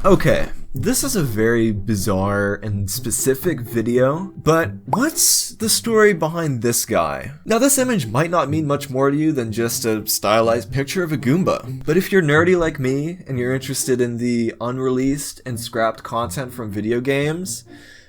Okay, this is a very bizarre and specific video, but what's the story behind this guy? Now, this image might not mean much more to you than just a stylized picture of a Goomba, but if you're nerdy like me and you're interested in the unreleased and scrapped content from video games,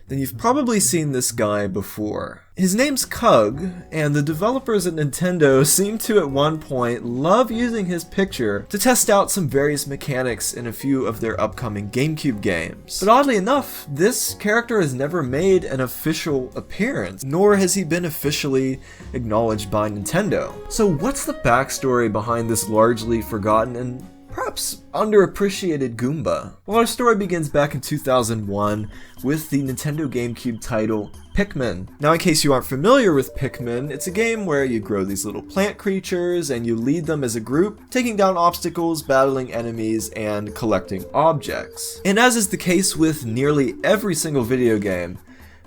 then you've probably seen this guy before. His name's KUG, and the developers at Nintendo seem to at one point love using his picture to test out some various mechanics in a few of their upcoming GameCube games. But oddly enough, this character has never made an official appearance, nor has he been officially acknowledged by Nintendo. So what's the backstory behind this largely forgotten and perhaps underappreciated Goomba? Well, our story begins back in 2001 with the Nintendo GameCube title Pikmin. Now, in case you aren't familiar with Pikmin, it's a game where you grow these little plant creatures and you lead them as a group, taking down obstacles, battling enemies, and collecting objects. And as is the case with nearly every single video game,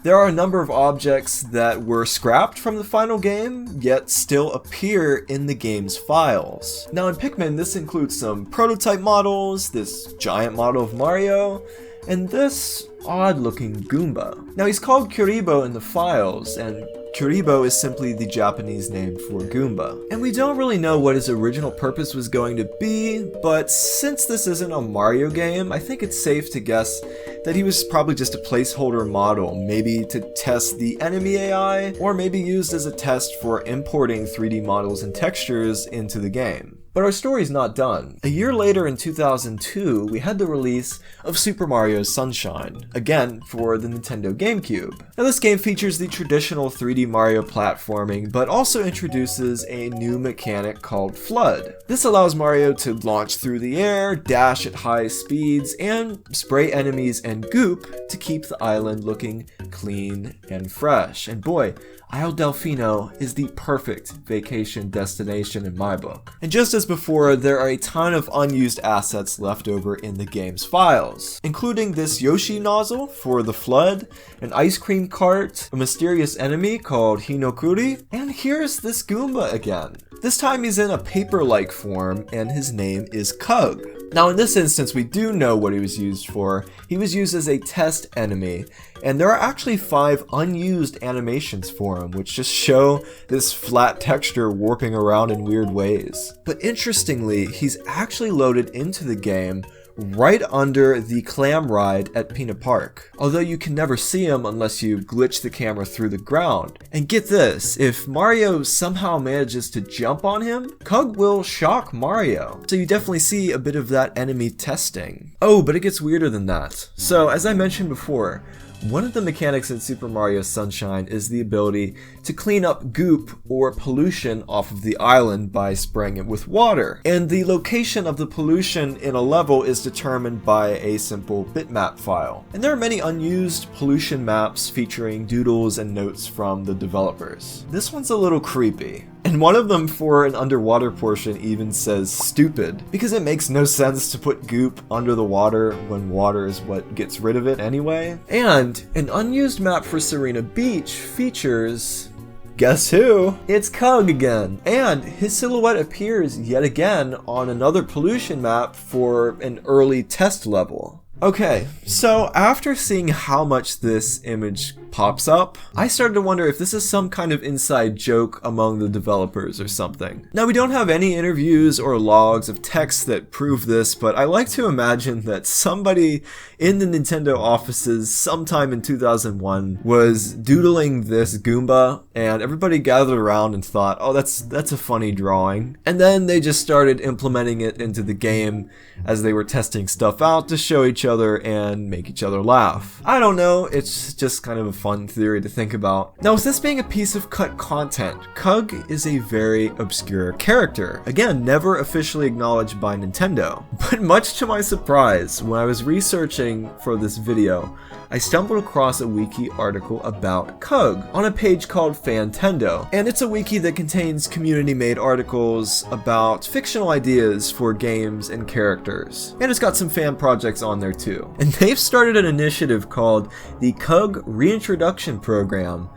there are a number of objects that were scrapped from the final game, yet still appear in the game's files. Now in Pikmin, this includes some prototype models, this giant model of Mario, and this odd-looking Goomba. Now he's called Kuribo in the files, and Kuribo is simply the Japanese name for Goomba. And we don't really know what his original purpose was going to be, but since this isn't a Mario game, I think it's safe to guess that he was probably just a placeholder model, maybe to test the enemy AI, or maybe used as a test for importing 3D models and textures into the game. But our story's not done. A year later in 2002, we had the release of Super Mario Sunshine, again for the Nintendo GameCube. Now this game features the traditional 3D Mario platforming, but also introduces a new mechanic called Flood. This allows Mario to launch through the air, dash at high speeds, and spray enemies and goop to keep the island looking clean and fresh. And boy, Isle Delfino is the perfect vacation destination in my book. And just as before, there are a ton of unused assets left over in the game's files, including this Yoshi nozzle for the flood, an ice cream cart, a mysterious enemy called Hinokuri, and here's this Goomba again. This time he's in a paper-like form, and his name is KUG. Now in this instance, we do know what he was used for. He was used as a test enemy, and there are actually 5 unused animations for him, which just show this flat texture warping around in weird ways. But interestingly, he's actually loaded into the game right under the clam ride at Pina Park, although you can never see him unless you glitch the camera through the ground. And get this, if Mario somehow manages to jump on him, KUG will shock Mario. So you definitely see a bit of that enemy testing. Oh, but it gets weirder than that. So as I mentioned before, one of the mechanics in Super Mario Sunshine is the ability to clean up goop or pollution off of the island by spraying it with water. And the location of the pollution in a level is determined by a simple bitmap file. And there are many unused pollution maps featuring doodles and notes from the developers. This one's a little creepy. And one of them for an underwater portion even says stupid, because it makes no sense to put goop under the water when water is what gets rid of it anyway. And an unused map for Serena Beach features, guess who? It's KUG again. And his silhouette appears yet again on another pollution map for an early test level. Okay, so after seeing how much this image pops up, I started to wonder if this is some kind of inside joke among the developers or something. Now, we don't have any interviews or logs of text that prove this, but I like to imagine that somebody in the Nintendo offices sometime in 2001 was doodling this Goomba, and everybody gathered around and thought, oh, that's a funny drawing. And then they just started implementing it into the game as they were testing stuff out to show each other and make each other laugh. I don't know, it's just kind of a fun theory to think about. Now, with this being a piece of cut content, KUG is a very obscure character. Again, never officially acknowledged by Nintendo. But much to my surprise, when I was researching for this video, I stumbled across a wiki article about KUG on a page called Fantendo, and it's a wiki that contains community-made articles about fictional ideas for games and characters. And it's got some fan projects on there too. And they've started an initiative called the KUG Reintroduction Program,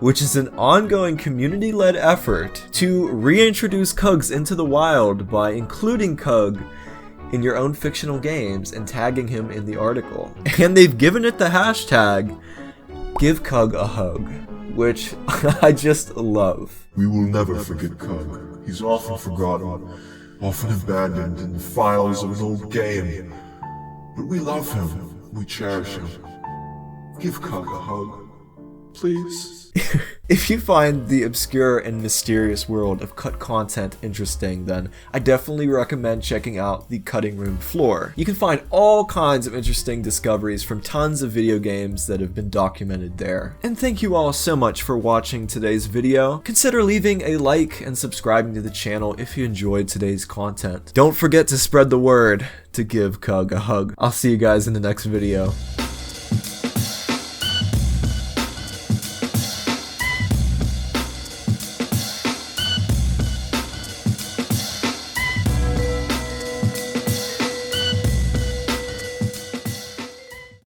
which is an ongoing community-led effort to reintroduce KUGs into the wild by including KUG in your own fictional games and tagging him in the article. And they've given it the hashtag GiveKugAHug, which I just love. We will never forget Kug. He's often forgotten, often abandoned in the files of an old game. But we love him, we cherish him. Give Kug a hug, please. If you find the obscure and mysterious world of cut content interesting, then I definitely recommend checking out the cutting room floor. You can find all kinds of interesting discoveries from tons of video games that have been documented there. And thank you all so much for watching today's video. Consider leaving a like and subscribing to the channel if you enjoyed today's content. Don't forget to spread the word to give Kug a hug. I'll see you guys in the next video.